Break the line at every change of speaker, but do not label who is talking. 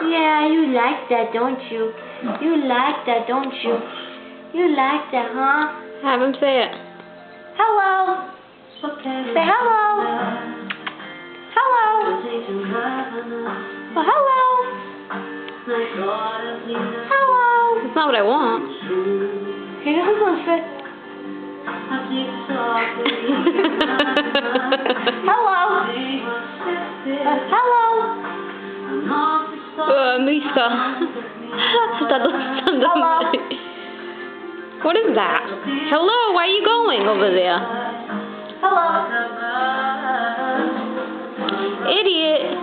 Yeah, you like that, don't you? You like that, don't you? You like that, huh?
Have him say it.
Hello. Say hello. Hello. Well, hello. Hello.
That's not what I want.
He doesn't want to say hello. Hello.
Misa.
Hello.
What is that? Hello, why are you going over there?
Hello.
Idiot.